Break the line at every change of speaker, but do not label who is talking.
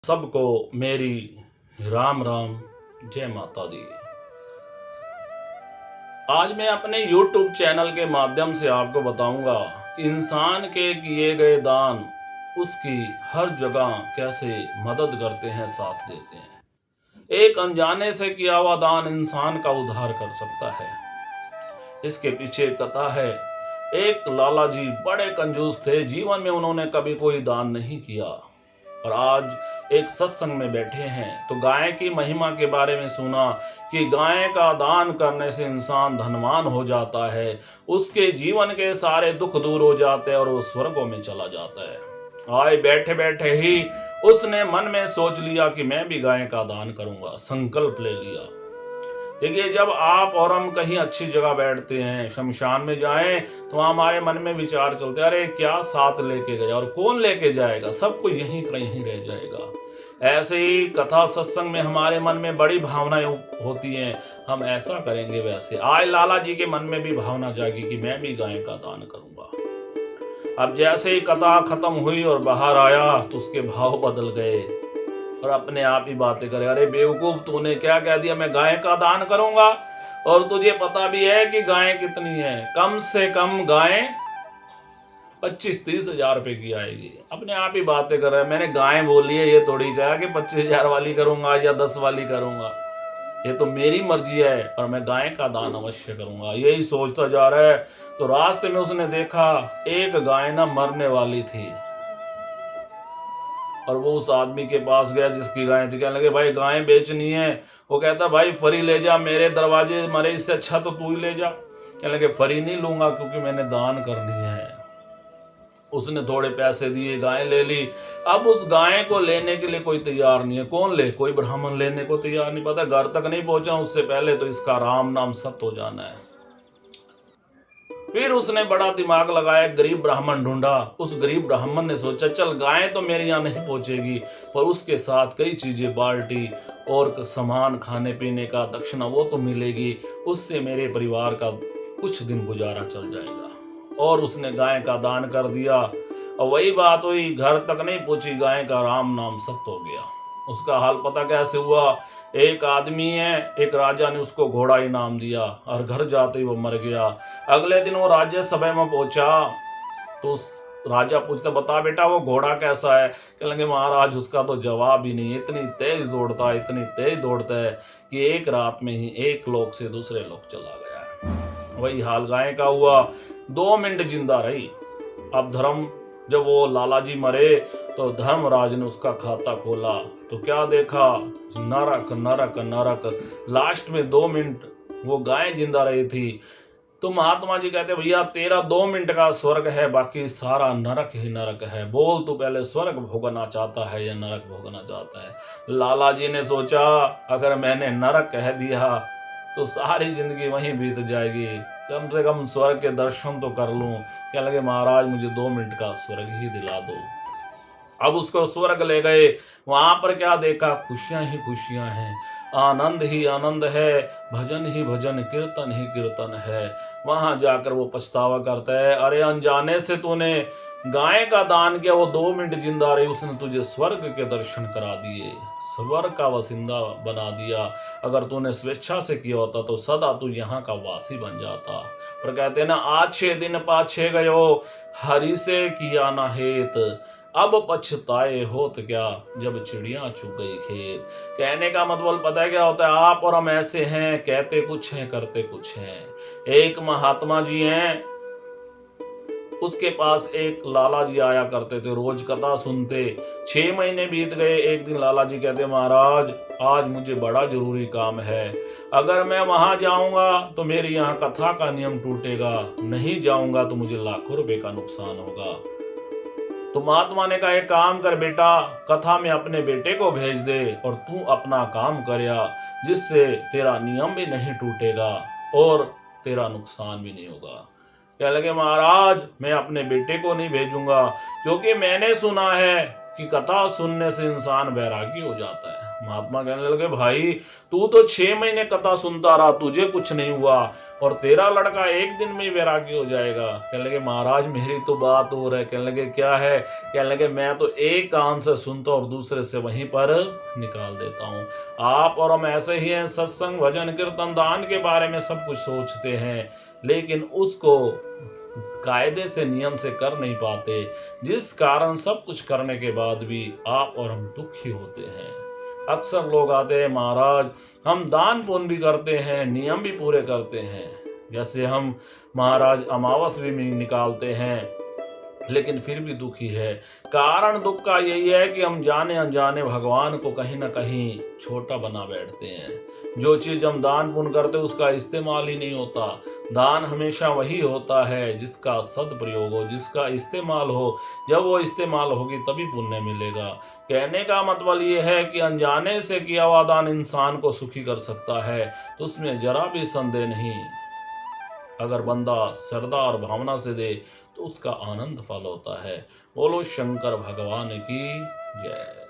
सबको मेरी राम राम जय माता दी। आज मैं अपने YouTube चैनल के माध्यम से आपको बताऊंगा कि इंसान के किए गए दान उसकी हर जगह कैसे मदद करते हैं, साथ देते हैं। एक अनजाने से किया हुआ दान इंसान का उद्धार कर सकता है। इसके पीछे एक कथा है। एक लाला जी बड़े कंजूस थे, जीवन में उन्होंने कभी कोई दान नहीं किया और आज एक सत्संग में बैठे हैं तो गाय की महिमा के बारे में सुना कि गाय का दान करने से इंसान धनवान हो जाता है, उसके जीवन के सारे दुख दूर हो जाते हैं और वो स्वर्गों में चला जाता है। आए बैठे बैठे ही उसने मन में सोच लिया कि मैं भी गाय का दान करूंगा, संकल्प ले लिया। देखिए, जब आप और हम कहीं अच्छी जगह बैठते हैं, शमशान में जाएं, तो हमारे मन में विचार चलते हैं, अरे क्या साथ लेके गया और कौन लेके जाएगा, सब कुछ यहीं का यहीं रह जाएगा। ऐसे ही कथा सत्संग में हमारे मन में बड़ी भावनाएं होती हैं, हम ऐसा करेंगे वैसे। आज लाला जी के मन में भी भावना जागी कि मैं भी गाय का दान करूंगा। अब जैसे ही कथा खत्म हुई और बाहर आया तो उसके भाव बदल गए और अपने आप ही बातें करे, अरे बेवकूफ, तूने क्या कह दिया, मैं गाय का दान करूंगा। और तुझे पता भी है कि गाय कितनी है, कम से कम गाय 25-30 हजार रुपए की आएगी। अपने आप ही बातें कर रहे हैं, मैंने गाय बोली है, ये थोड़ी कहा कि 25,000 वाली करूंगा या 10 वाली करूंगा, ये तो मेरी मर्जी है और मैं गाय का दान अवश्य करूंगा। यही सोचता जा रहा है तो रास्ते में उसने देखा एक गाय ना मरने वाली थी और वो उस आदमी के पास गया जिसकी गाय थी। कहने लगे, भाई गाय बेचनी है। वो कहता, भाई फरी ले जा, मेरे दरवाजे मरे, इससे अच्छा तो तू ही ले जा। कहने लगे, फरी नहीं लूंगा क्योंकि मैंने दान करनी है। उसने थोड़े पैसे दिए, गाय ले ली। अब उस गाय को लेने के लिए कोई तैयार नहीं है। कौन ले? कोई ब्राह्मण लेने को तैयार नहीं। पता घर तक नहीं पहुंचा उससे पहले तो इसका राम नाम सत्य हो जाना है। फिर उसने बड़ा दिमाग लगाया, गरीब ब्राह्मण ढूंढा। उस गरीब ब्राह्मण ने सोचा, चल गाय तो मेरे यहाँ नहीं पहुंचेगी, पर उसके साथ कई चीजें, बाल्टी और सामान, खाने पीने का दक्षिणा वो तो मिलेगी, उससे मेरे परिवार का कुछ दिन गुजारा चल जाएगा। और उसने गाय का दान कर दिया और वही बात हुई, घर तक नहीं पहुंची, गाय का राम नाम सत्य हो गया। उसका हाल पता कैसे हुआ? एक आदमी है, एक राजा ने उसको घोड़ा इनाम दिया और घर जाते ही वो मर गया। अगले दिन वो राज्य सभा में पहुंचा तो उस राजा पूछता, बता बेटा वो घोड़ा कैसा है? कहने लगे, महाराज उसका तो जवाब ही नहीं, इतनी तेज दौड़ता है, इतनी तेज दौड़ता है कि एक रात में ही एक लोक से दूसरे लोक चला गया। वही हाल गाय का हुआ, 2 मिनट जिंदा रही। अब जब वो लाला जी मरे तो धर्मराज ने उसका खाता खोला तो क्या देखा? नरक नरक नरक। लास्ट में 2 मिनट वो गाय जिंदा रही थी। तो महात्मा जी कहते, भैया तेरा 2 मिनट का स्वर्ग है, बाकी सारा नरक ही नरक है। बोल, तू पहले स्वर्ग भोगना चाहता है या नरक भोगना चाहता है? लाला जी ने सोचा, अगर मैंने नरक कह दिया तो सारी जिंदगी वहीं बीत जाएगी, कम से कम स्वर्ग के दर्शन तो कर लूं। कहने लगे, महाराज मुझे 2 मिनट का स्वर्ग ही दिला दो। अब उसको स्वर्ग ले गए। वहां पर क्या देखा? खुशियां ही खुशियां हैं, आनंद ही आनंद है, भजन ही भजन, कीर्तन ही कीर्तन है। वहां जाकर वो पछतावा करता है, अरे अनजाने से तूने गाय का दान किया, वो 2 मिनट जिंदा रही, उसने तुझे स्वर्ग के दर्शन करा दिए, स्वर्ग का वसिंदा बना दिया। अगर तूने स्वेच्छा से किया होता तो सदा तू यहाँ का वासी बन जाता। पर कहते हैं ना, आछे दिन पाछे गयो, हरि से किया ना हेत, अब पछताए होत क्या, जब चिड़िया चुग गई खेत। कहने का मतलब पता है क्या होता है? आप और हम ऐसे हैं, कहते कुछ हैं, करते कुछ हैं। एक महात्मा जी हैं, उसके पास एक लाला जी आया करते थे, रोज कथा सुनते। 6 महीने बीत गए। एक दिन लाला जी कहते, महाराज आज मुझे बड़ा जरूरी काम है, अगर मैं वहां जाऊंगा तो मेरे यहाँ कथा का नियम टूटेगा, नहीं जाऊंगा तो मुझे लाखों रुपए का नुकसान होगा। तो महात्मा ने कहा, एक काम कर बेटा, कथा में अपने बेटे को भेज दे और तू अपना काम करया, जिससे तेरा नियम भी नहीं टूटेगा और तेरा नुकसान भी नहीं होगा। कहने लगे, महाराज मैं अपने बेटे को नहीं भेजूंगा, क्योंकि मैंने सुना है कि कथा सुनने से इंसान वैरागी हो जाता है। महात्मा कहने लगे, भाई तू तो 6 महीने कथा सुनता रहा, तुझे कुछ नहीं हुआ और तेरा लड़का एक दिन में ही वैरागी हो जाएगा। कहने लगे, महाराज मेरी तो बात और है। कहने लगे, क्या है? कहने लगे, मैं तो एक कान से सुनता और दूसरे से वहीं पर निकाल देता हूँ। आप और हम ऐसे ही हैं, सत्संग भजन कीर्तन दान के बारे में सब कुछ सोचते हैं, लेकिन उसको कायदे से नियम से कर नहीं पाते, जिस कारण सब कुछ करने के बाद भी आप और हम दुखी होते हैं। अक्सर लोग आते हैं, महाराज हम दान पुण्य भी करते हैं, नियम भी पूरे करते हैं, जैसे हम महाराज अमावस भी निकालते हैं, लेकिन फिर भी दुखी है। कारण दुख का यही है कि हम जाने अनजाने भगवान को कहीं ना कहीं छोटा बना बैठते हैं। जो चीज़ हम दान पुण्य करते उसका इस्तेमाल ही नहीं होता। दान हमेशा वही होता है जिसका सदप्रयोग हो, जिसका इस्तेमाल हो। जब वो इस्तेमाल होगी तभी पुण्य मिलेगा। कहने का मतलब ये है कि अनजाने से किया हुआ दान इंसान को सुखी कर सकता है, तो उसमें जरा भी संदेह नहीं। अगर बंदा श्रद्धा और भावना से दे तो उसका आनंद फल होता है। बोलो शंकर भगवान की जय।